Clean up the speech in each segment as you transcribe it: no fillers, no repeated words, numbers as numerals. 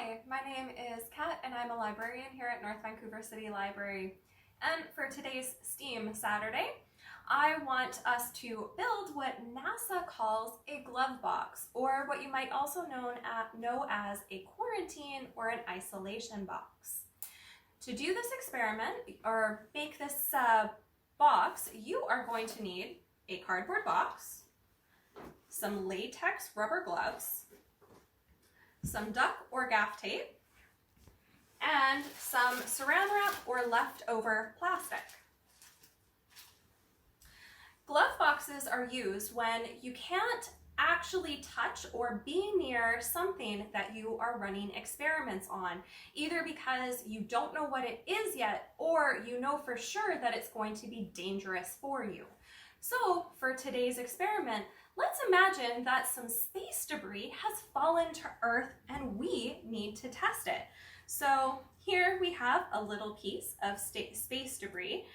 Hi, my name is Kat and I'm a librarian here at North Vancouver City Library. And for today's STEAM Saturday, I want us to build what NASA calls a glove box, or what you might also know as a quarantine or an isolation box. To do this experiment or make this box, you are going to need a cardboard box, some latex rubber gloves, some duct or gaff tape, and some saran wrap or leftover plastic. Glove boxes are used when you can't actually touch or be near something that you are running experiments on, either because you don't know what it is yet or you know for sure that it's going to be dangerous for you. So for today's experiment, let's imagine that some space debris has fallen to Earth and we need to test it. So here we have a little piece of space debris.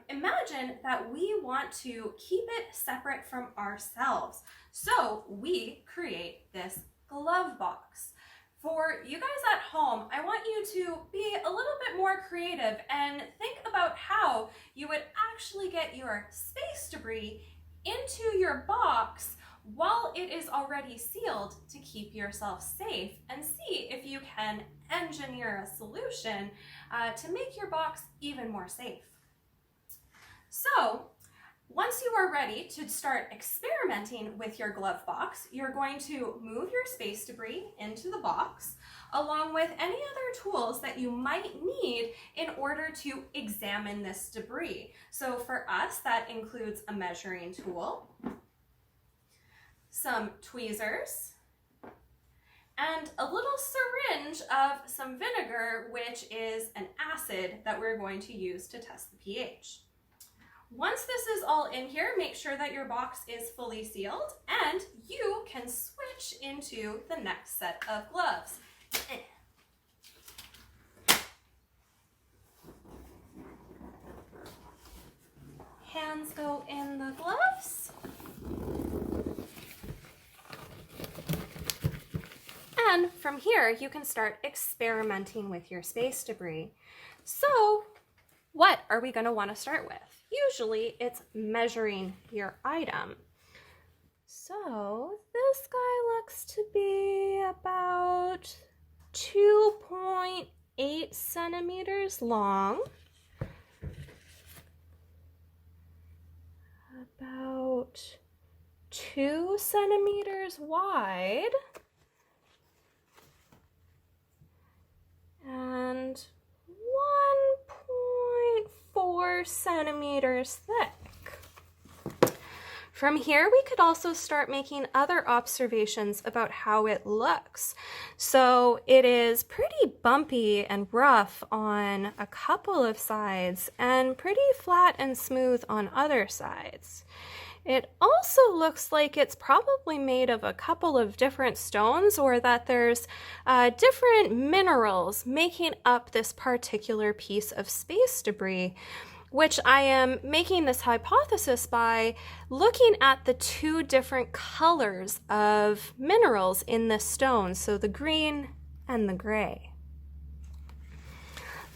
Imagine that we want to keep it separate from ourselves. So we create this glove box. For you guys at home, I want you to be a little bit more creative and think about how you would actually get your space debris into your box while it is already sealed to keep yourself safe, and see if you can engineer a solution to make your box even more safe. So once you are ready to start experimenting with your glove box, you're going to move your space debris into the box along with any other tools that you might need in order to examine this debris. So for us, that includes a measuring tool, some tweezers, and a little syringe of some vinegar, which is an acid that we're going to use to test the pH. Once this is all in here, make sure that your box is fully sealed and you can switch into the next set of gloves. Hands go in the gloves. And from here, you can start experimenting with your space debris. So what are we going to want to start with? Usually it's measuring your item. So this guy looks to be about 2.8 centimeters long, about 2 centimeters wide, and 1.4 centimeters thick. From here, we could also start making other observations about how it looks. So it is pretty bumpy and rough on a couple of sides and pretty flat and smooth on other sides. It also looks like it's probably made of a couple of different stones, or that there's different minerals making up this particular piece of space debris, which I am making this hypothesis by looking at the two different colors of minerals in this stone, so the green and the gray.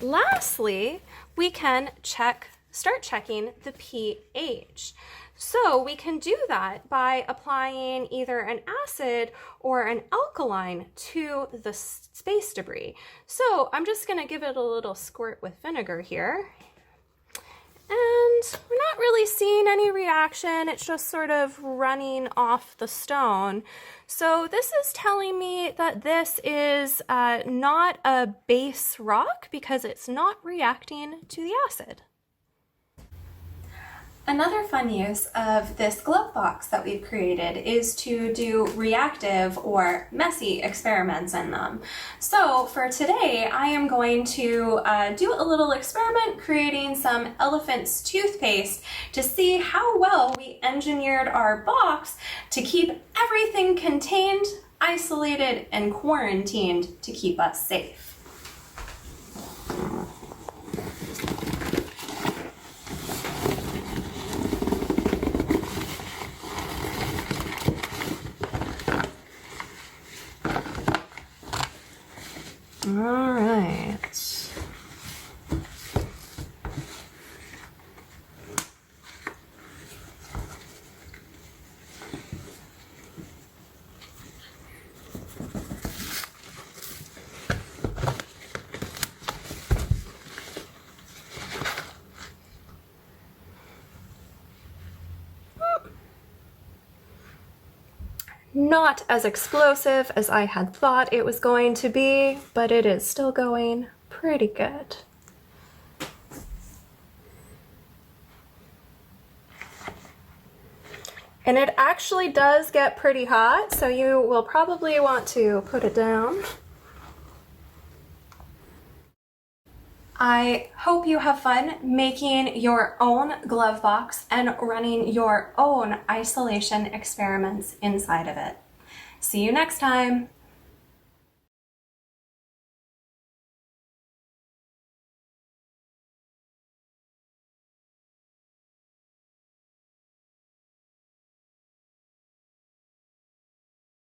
Lastly, we can start checking the pH. So we can do that by applying either an acid or an alkaline to the space debris. So I'm just going to give it a little squirt with vinegar here. And we're not really seeing any reaction. It's just sort of running off the stone. So this is telling me that this is not a base rock because it's not reacting to the acid. Another fun use of this glove box that we've created is to do reactive or messy experiments in them. So for today, I am going to do a little experiment creating some elephant's toothpaste to see how well we engineered our box to keep everything contained, isolated, and quarantined to keep us safe. All right. Not as explosive as I had thought it was going to be, but it is still going pretty good. And it actually does get pretty hot, so you will probably want to put it down. I hope you have fun making your own glove box and running your own isolation experiments inside of it. See you next time.